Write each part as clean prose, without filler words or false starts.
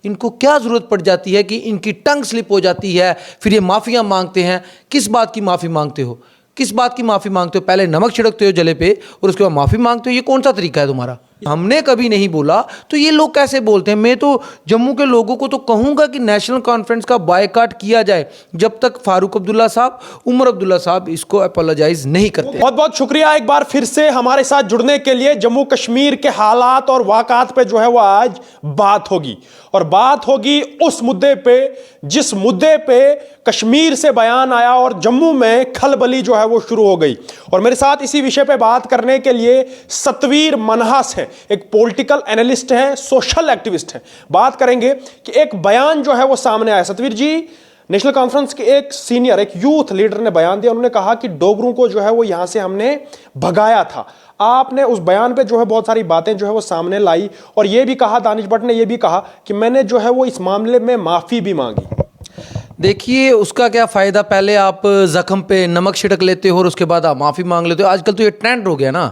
इनको क्या ज़रूरत पड़ जाती है कि इनकी टंग स्लिप हो जाती है, फिर ये माफ़ियाँ मांगते हैं। किस बात की माफ़ी मांगते हो? किस बात की माफ़ी मांगते हो? पहले नमक छिड़कते हो जले पे और उसके बाद माफ़ी मांगते हो। ये कौन सा तरीका है तुम्हारा? हमने कभी नहीं बोला तो ये लोग कैसे बोलते हैं? मैं तो जम्मू के लोगों को तो कहूँगा कि नेशनल कॉन्फ्रेंस का बायकॉट किया जाए जब तक फारूक अब्दुल्ला साहब, उमर अब्दुल्ला साहब इसको अपोलोजाइज नहीं करते। बहुत बहुत शुक्रिया एक बार फिर से हमारे साथ जुड़ने के लिए। जम्मू कश्मीर के हालात और वाक़ात पे जो है वो आज बात होगी, और बात होगी उस मुद्दे पे जिस मुद्दे पे कश्मीर से बयान आया और जम्मू में खलबली जो है वो शुरू हो गई। और मेरे साथ इसी विषय पे बात करने के लिए सतवीर मनहास है, एक पॉलिटिकल एनालिस्ट है, सोशल एक्टिविस्ट है। बात करेंगे कि एक बयान जो है वो सामने आया। सतवीर जी, नेशनल कॉन्फ्रेंस के एक सीनियर, एक यूथ लीडर ने बयान दिया। उन्होंने कहा कि डोगरों को जो है वो यहां से हमने भगाया था। आपने उस बयान पे जो है बहुत सारी बातें जो है वो सामने लाई, और ये भी कहा, दानिश भट्ट ने ये भी कहा कि मैंने जो है वो इस मामले में माफी भी मांगी। देखिए, उसका क्या फ़ायदा? पहले आप ज़ख्म पे नमक छिड़क लेते हो और उसके बाद आप माफ़ी मांग लेते हो। आजकल तो ये ट्रेंड हो गया ना,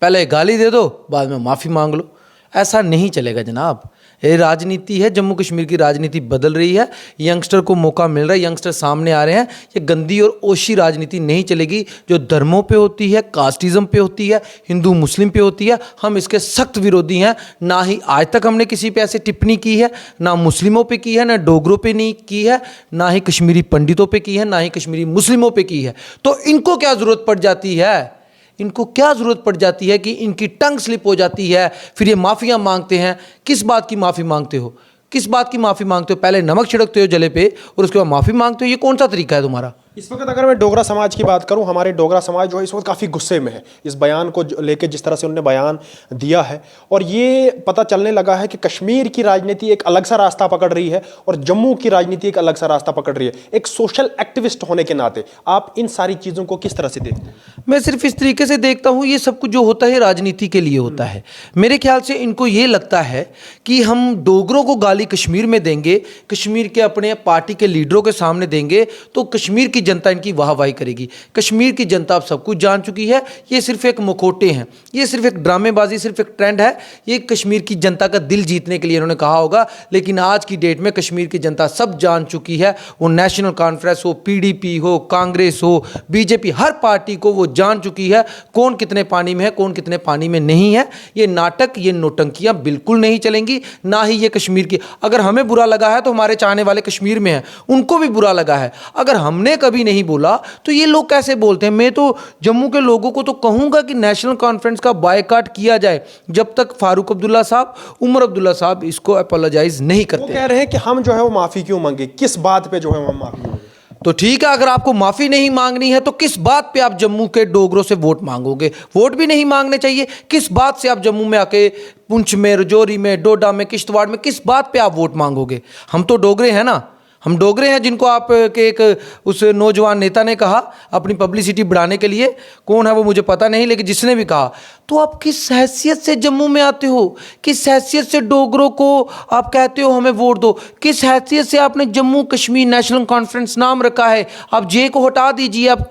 पहले गाली दे दो, बाद में माफ़ी मांग लो। ऐसा नहीं चलेगा जनाब। ये राजनीति है, जम्मू कश्मीर की राजनीति बदल रही है, यंगस्टर को मौका मिल रहा है, यंगस्टर सामने आ रहे हैं। ये गंदी और ओशी राजनीति नहीं चलेगी जो धर्मों पे होती है, कास्टिज़म पे होती है, हिंदू मुस्लिम पे होती है। हम इसके सख्त विरोधी हैं। ना ही आज तक हमने किसी पे ऐसे टिप्पणी की है, ना मुस्लिमों पे की है, ना डोगरों पे नहीं की है, ना ही कश्मीरी पंडितों पे की है, ना ही कश्मीरी मुस्लिमों पे की है। तो इनको क्या ज़रूरत पड़ जाती है? इनको क्या ज़रूरत पड़ जाती है कि इनकी टंग स्लिप हो जाती है, फिर ये माफ़ियाँ मांगते हैं? किस बात की माफ़ी मांगते हो? किस बात की माफ़ी मांगते हो? पहले नमक छिड़कते हो जले पे और उसके बाद माफ़ी मांगते हो। ये कौन सा तरीका है तुम्हारा? इस वक्त अगर मैं डोगरा समाज की बात करूं, हमारे डोगरा समाज जो है इस वक्त काफ़ी गुस्से में है इस बयान को लेकर, जिस तरह से उन्होंने बयान दिया है। और ये पता चलने लगा है कि कश्मीर की राजनीति एक अलग सा रास्ता पकड़ रही है और जम्मू की राजनीति एक अलग सा रास्ता पकड़ रही है। एक सोशल एक्टिविस्ट होने के नाते आप इन सारी चीज़ों को किस तरह से देखते हैं? मैं सिर्फ इस तरीके से देखता हूँ, ये सब कुछ जो होता है राजनीति के लिए होता है। मेरे ख्याल से इनको ये लगता है कि हम डोगरों को गाली कश्मीर में देंगे, कश्मीर के अपने पार्टी के लीडरों के सामने देंगे, तो कश्मीर की जनता इनकी वाहवाही करेगी। कश्मीर की जनता अब सब कुछ जान चुकी है। ये सिर्फ एक मुखौटे हैं, ये सिर्फ एक ड्रामेबाजी, सिर्फ एक ट्रेंड है। ये कश्मीर की जनता का दिल जीतने के लिए इन्होंने कहा होगा, लेकिन आज की डेट में कश्मीर की जनता सब जान चुकी है। वो नेशनल कॉन्फ्रेंस हो, पीडीपी हो, कांग्रेस हो, बीजेपी, हर पार्टी को वो जान चुकी है कौन कितने पानी में है, कौन कितने पानी में नहीं है। ये नाटक, ये नौटंकियां बिल्कुल नहीं चलेंगी, ना ही ये कश्मीर की। अगर हमें बुरा लगा है तो हमारे चाहने वाले कश्मीर में हैं, उनको भी बुरा लगा है। अगर हमने कभी नहीं बोला तो ये लोग कैसे बोलते हैं? मैं तो जम्मू के लोगों को तो कहूंगा कि नेशनल कॉन्फ्रेंस का बायकॉट किया जाए जब तक फारूक अब्दुल्ला साहब, उमर अब्दुल्ला साहब इसको अपोलोजाइज नहीं करते। वो कह रहे हैं कि हम जो है वो माफ़ी क्यों मांगे, किस बात पे जो है हम माफ़ी मांगे? तो ठीक है, अगर आपको माफी नहीं मांगनी है तो किस बात पे आप जम्मू के डोगरों से वोट मांगोगे? वोट भी नहीं मांगने चाहिए। किस बात से आप जम्मू में आके पुंछ में, रजौरी में, डोडा में, किश्तवाड़ में किस बात पे आप वोट मांगोगे? हम तो डोगरे हैं ना, हम डोगरे हैं जिनको आप के एक उस नौजवान नेता ने कहा अपनी पब्लिसिटी बढ़ाने के लिए, कौन है वो मुझे पता नहीं, लेकिन जिसने भी कहा, तो आप किस हैसियत से जम्मू में आते हो? किस हैसियत से डोगरों को आप कहते हो हमें वोट दो? किस हैसियत से आपने जम्मू कश्मीर नेशनल कॉन्फ्रेंस नाम रखा है? आप जे को हटा दीजिए, आप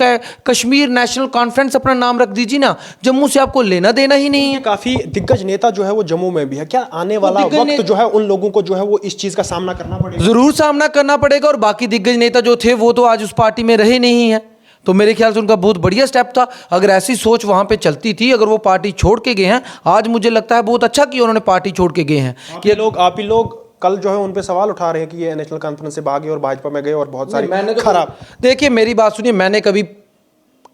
कश्मीर नेशनल कॉन्फ्रेंस अपना नाम रख दीजिए ना। जम्मू से आपको लेना देना ही नहीं है। काफी दिग्गज नेता जो है वो जम्मू में भी है। क्या आने वाला वक्त जो है उन लोगों को जो है वो इस चीज का सामना करना पड़ेगा? जरूर सामना करना पड़ेगा। और बाकी दिग्गज नेता जो थे वो तो आज उस पार्टी में रहे नहीं है, तो मेरे ख्याल से उनका बहुत बढ़िया स्टेप था। अगर ऐसी सोच वहां पे चलती थी, अगर वो पार्टी छोड़ के गए हैं, आज मुझे लगता है बहुत अच्छा कि उन्होंने पार्टी छोड़ के गए हैं। कि आप ही लोग कल जो है उन पे सवाल उठा रहे हैं कि ये नेशनल कॉन्फ्रेंस से भागे और भाजपा में गए और बहुत सारी खराब। देखिए मेरी बात सुनिए, मैंने कभी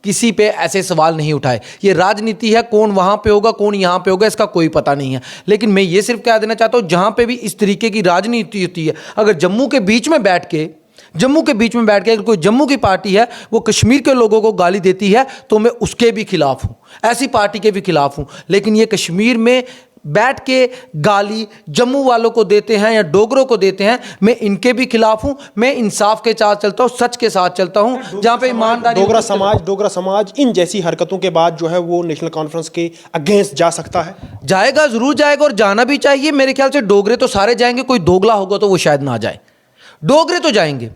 किसी पे ऐसे सवाल नहीं उठाए। ये राजनीति है, कौन वहां पे होगा, कौन यहां पे होगा, इसका कोई पता नहीं है। लेकिन मैं ये सिर्फ कह देना चाहता हूं, जहां पे भी इस तरीके की राजनीति होती है, अगर जम्मू के बीच में बैठ के अगर कोई जम्मू की पार्टी है वो कश्मीर के लोगों को गाली देती है, तो मैं उसके भी खिलाफ हूं, ऐसी पार्टी के भी खिलाफ हूं। लेकिन ये कश्मीर में बैठ के गाली जम्मू वालों को देते हैं या डोगरों को देते हैं, मैं इनके भी खिलाफ हूं। मैं इंसाफ के साथ चलता हूं, सच के साथ चलता हूं, जहां पे ईमानदारी। डोगरा समाज इन जैसी हरकतों के बाद जो है वो नेशनल कॉन्फ्रेंस के अगेंस्ट जा सकता है, जाएगा, जरूर जाएगा, और जाना भी चाहिए। मेरे ख्याल से डोगरे तो सारे जाएंगे, कोई दोगला होगा तो वो शायद ना जाए। डोगरे तो जाएंगे,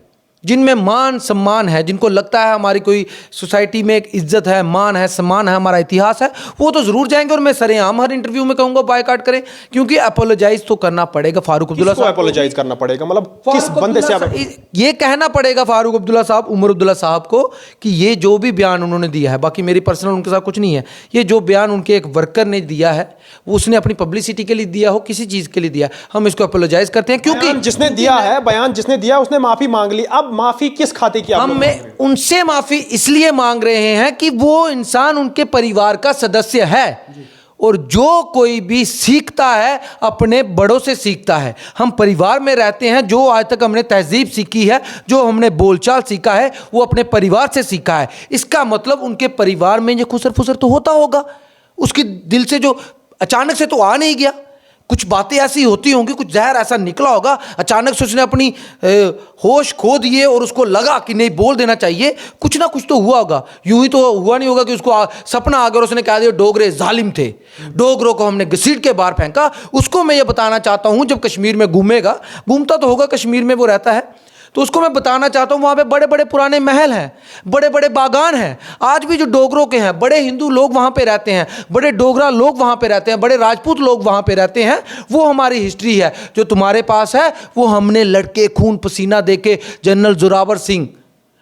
जिनमें मान सम्मान है, जिनको लगता है हमारी कोई सोसाइटी में एक इज्जत है, मान है, सम्मान है, हमारा इतिहास है, वो तो जरूर जाएंगे। और मैं सरेआम हर इंटरव्यू में कहूंगा बायकॉट करें, क्योंकि अपोलोजाइज तो करना पड़ेगा फारूक अब्दुल्ला साहब। अपोलोजाइज करना पड़ेगा मतलब किस बंदे से आप ये कहना पड़ेगा फारूक अब्दुल्ला साहब, उमर अब्दुल्ला साहब को कि ये जो भी बयान उन्होंने दिया है, बाकी मेरी पर्सनल उनके साथ कुछ नहीं है, ये जो बयान उनके एक वर्कर ने दिया है वो उसने अपनी पब्लिसिटी के लिए दिया हो, किसी चीज के लिए दिया, हम इसको अपोलोजाइज करते हैं। क्योंकि जिसने दिया है बयान, जिसने दिया उसने माफी मांग ली, अब माफी किस खाते की? हम उनसे माफी इसलिए मांग रहे हैं कि वो इंसान उनके परिवार का सदस्य है, और जो कोई भी सीखता है अपने बड़ों से सीखता है। हम परिवार में रहते हैं, जो आज तक हमने तहजीब सीखी है, जो हमने बोलचाल सीखा है, वो अपने परिवार से सीखा है। इसका मतलब उनके परिवार में ये खुसर फुसर तो होता होगा, उसकी दिल से जो अचानक से तो आ नहीं गया, कुछ बातें ऐसी होती होंगी, कुछ जहर ऐसा निकला होगा, अचानक से उसने अपनी होश खो दिए और उसको लगा कि नहीं बोल देना चाहिए, कुछ ना कुछ तो हुआ होगा। यूं ही तो हुआ नहीं होगा कि उसको सपना आ गया और उसने कह दिया डोगरे जालिम थे, डोगरों को हमने घसीट के बाहर फेंका। उसको मैं ये बताना चाहता हूं, जब कश्मीर में घूमेगा, घूमता तो होगा, कश्मीर में वो रहता है, तो उसको मैं बताना चाहता हूँ वहाँ पे बड़े बड़े पुराने महल हैं, बड़े बड़े बागान हैं। आज भी जो डोगरों के हैं, बड़े हिंदू लोग वहाँ पे रहते हैं, बड़े डोगरा लोग वहाँ पे रहते हैं, बड़े राजपूत लोग वहाँ पे रहते हैं। वो हमारी हिस्ट्री है। जो तुम्हारे पास है वो हमने लड़के खून पसीना दे के, जनरल जोरावर सिंह,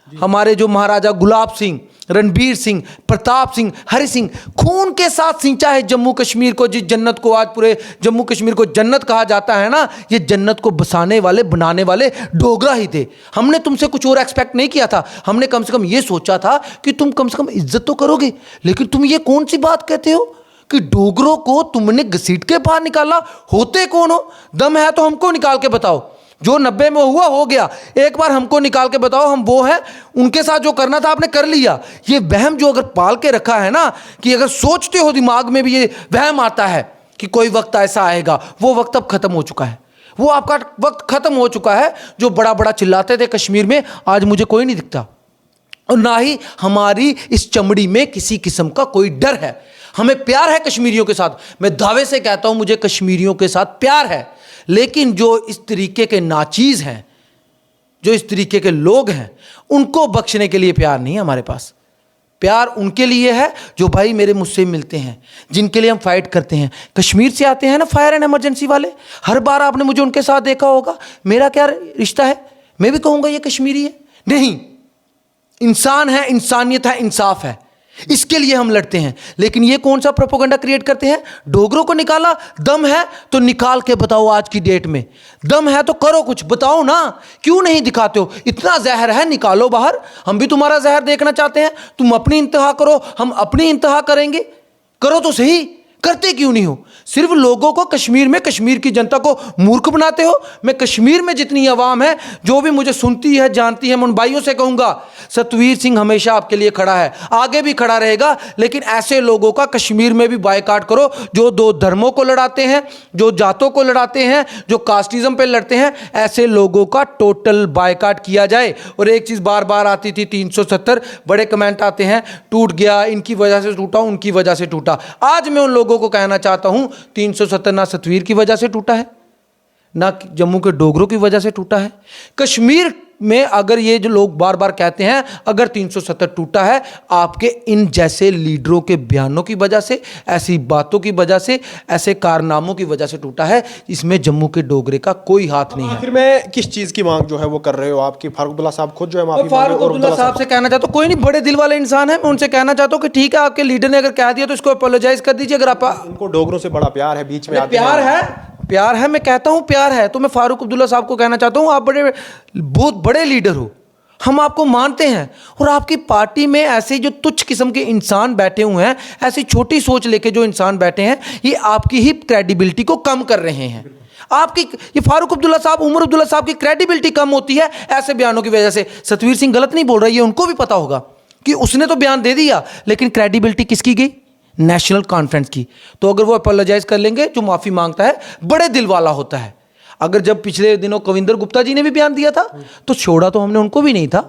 हमारे जो महाराजा गुलाब सिंह, रणबीर सिंह, प्रताप सिंह, हरि सिंह, खून के साथ सिंचा है जम्मू कश्मीर को। जिस जन्नत को आज पूरे जम्मू कश्मीर को जन्नत कहा जाता है ना, ये जन्नत को बसाने वाले, बनाने वाले डोगरा ही थे। हमने तुमसे कुछ और एक्सपेक्ट नहीं किया था, हमने कम से कम ये सोचा था कि तुम कम से कम इज्जत तो करोगे। लेकिन तुम ये कौन सी बात कहते हो कि डोगरों को तुमने घसीट के बाहर निकाला? होते कौन हो? दम है तो हमको निकाल के बताओ। जो 90 में हुआ हो गया, एक बार हमको निकाल के बताओ, हम वो हैं। उनके साथ जो करना था आपने कर लिया। ये वहम जो अगर पाल के रखा है ना, कि अगर सोचते हो दिमाग में भी ये वहम आता है कि कोई वक्त ऐसा आएगा, वो वक्त अब खत्म हो चुका है। वो आपका वक्त खत्म हो चुका है। जो बड़ा बड़ा चिल्लाते थे कश्मीर में, आज मुझे कोई नहीं दिखता, और ना ही हमारी इस चमड़ी में किसी किस्म का कोई डर है। हमें प्यार है कश्मीरियों के साथ, मैं दावे से कहता हूं मुझे कश्मीरियों के साथ प्यार है। लेकिन जो इस तरीके के नाचीज हैं, जो इस तरीके के लोग हैं, उनको बख्शने के लिए प्यार नहीं है हमारे पास। प्यार उनके लिए है जो भाई मेरे मुझसे मिलते हैं, जिनके लिए हम फाइट करते हैं। कश्मीर से आते हैं ना फायर एंड इमरजेंसी वाले, हर बार आपने मुझे उनके साथ देखा होगा। मेरा क्या रिश्ता है? मैं भी कहूंगा ये कश्मीरी है? नहीं, इंसान है, इंसानियत है, इंसाफ है, इसके लिए हम लड़ते हैं। लेकिन ये कौन सा प्रोपेगेंडा क्रिएट करते हैं? डोगरों को निकाला, दम है तो निकाल के बताओ। आज की डेट में दम है तो करो, कुछ बताओ ना, क्यों नहीं दिखाते हो? इतना जहर है, निकालो बाहर। हम भी तुम्हारा जहर देखना चाहते हैं। तुम अपनी इंतहा करो, हम अपनी इंतहा करेंगे। करो तो सही, करते क्यों नहीं हो? सिर्फ लोगों को कश्मीर में, कश्मीर की जनता को मूर्ख बनाते हो। मैं कश्मीर में जितनी आवाम है, जो भी मुझे सुनती है, जानती है, मैं उन भाइयों से कहूंगा, सतवीर सिंह हमेशा आपके लिए खड़ा है, आगे भी खड़ा रहेगा। लेकिन ऐसे लोगों का कश्मीर में भी बायकॉट करो, जो दो धर्मों को लड़ाते हैं, जो जातों को लड़ाते हैं, जो कास्टिज्म पे लड़ते हैं। ऐसे लोगों का टोटल बायकॉट किया जाए। और एक चीज बार बार आती थी, 370 बड़े कमेंट आते हैं, टूट गया, इनकी वजह से टूटा, उनकी वजह से टूटा। आज मैं उन लोगों को कहना चाहता हूं, 370 ना सतवीर की वजह से टूटा है, ना जम्मू के डोगरों की वजह से टूटा है। कश्मीर में अगर ये जो लोग बार बार कहते हैं अगर 370 टूटा है, आपके इन जैसे लीडरों के बयानों की वजह से, ऐसी बातों की वजह से, ऐसे कारनामों की वजह से टूटा है। इसमें जम्मू के डोगरे का कोई हाथ नहीं है। फिर मैं किस चीज की मांग जो है वो कर रहे हो आपकी? फारूक अब्दुल्ला साहब खुद जो है माफी फारूक अब्दुल्ला साहब से कहना चाहता हूं, कोई नहीं, बड़े दिल वाले इंसान है, मैं उनसे कहना चाहता हूं कि ठीक है, आपके लीडर ने अगर कह दिया तो इसको अपोलोजाइज कर दीजिए। अगर आप, उनको डोगरों से बड़ा प्यार है, बीच में आते प्यार है, प्यार है, मैं कहता हूं प्यार है, तो मैं फारूक अब्दुल्ला साहब को कहना चाहता हूं, आप बड़े, बहुत बड़े लीडर हो, हम आपको मानते हैं। और आपकी पार्टी में ऐसे जो तुच्छ किस्म के इंसान बैठे हुए हैं, ऐसी छोटी सोच लेके जो इंसान बैठे हैं, ये आपकी ही क्रेडिबिलिटी को कम कर रहे हैं। आपकी, ये फारूक अब्दुल्ला साहब, उमर अब्दुल्ला साहब की क्रेडिबिलिटी कम होती है ऐसे बयानों की वजह से। सतवीर सिंह गलत नहीं बोल रहा, ये उनको भी पता होगा कि उसने तो बयान दे दिया, लेकिन क्रेडिबिलिटी किसकी गई? नेशनल कॉन्फ्रेंस की। तो अगर वो अपोलोजाइज कर लेंगे, जो माफी मांगता है बड़े दिल वाला होता है। अगर जब पिछले दिनों कविंदर गुप्ता जी ने भी बयान दिया था, तो छोड़ा तो हमने उनको भी नहीं था।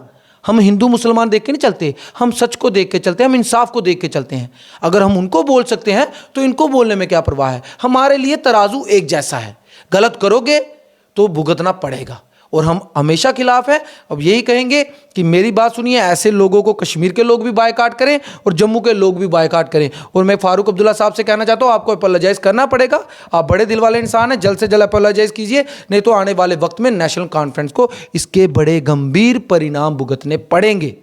हम हिंदू मुसलमान देख के नहीं चलते, हम सच को देख के चलते हैं, हम इंसाफ को देख के चलते हैं। अगर हम उनको बोल सकते हैं तो इनको बोलने में क्या परवाह है? हमारे लिए तराजू एक जैसा है। गलत करोगे तो भुगतना पड़ेगा, और हम हमेशा खिलाफ हैं। अब यही कहेंगे कि मेरी बात सुनिए, ऐसे लोगों को कश्मीर के लोग भी बायकाट करें और जम्मू के लोग भी बायकाट करें। और मैं फारूक अब्दुल्ला साहब से कहना चाहता हूँ, आपको अपोलोजाइज करना पड़ेगा। आप बड़े दिल वाले इंसान हैं, जल्द से जल्द अपोलोजाइज कीजिए, नहीं तो आने वाले वक्त में नेशनल कॉन्फ्रेंस को इसके बड़े गंभीर परिणाम भुगतने पड़ेंगे।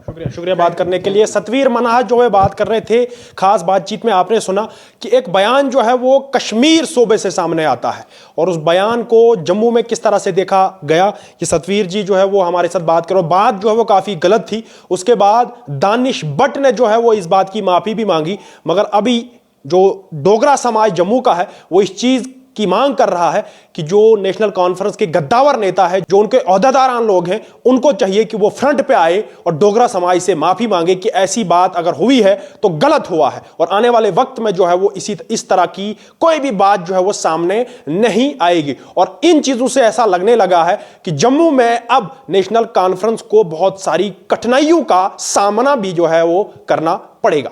शुक्रिया, शुक्रिया बात करने के लिए। सतवीर मनाहत जो है बात कर रहे थे, खास बातचीत में आपने सुना कि एक बयान जो है वो कश्मीर सूबे से सामने आता है और उस बयान को जम्मू में किस तरह से देखा गया, कि सतवीर जी जो है वो हमारे साथ बात करो, बात जो है वो काफ़ी गलत थी। उसके बाद दानिश भट्ट ने जो है वो इस बात की माफ़ी भी मांगी, मगर अभी जो डोगरा समाज जम्मू का है वो इस चीज़ की मांग कर रहा है कि जो नेशनल कॉन्फ्रेंस के गद्दावर नेता है, जो उनके ओहदेदारान लोग हैं, उनको चाहिए कि वो फ्रंट पे आए और डोगरा समाज से माफी मांगे कि ऐसी बात अगर हुई है तो गलत हुआ है और आने वाले वक्त में जो है वो इस तरह की कोई भी बात जो है वो सामने नहीं आएगी। और इन चीजों से ऐसा लगने लगा है कि जम्मू में अब नेशनल कॉन्फ्रेंस को बहुत सारी कठिनाइयों का सामना भी जो है वो करना पड़ेगा।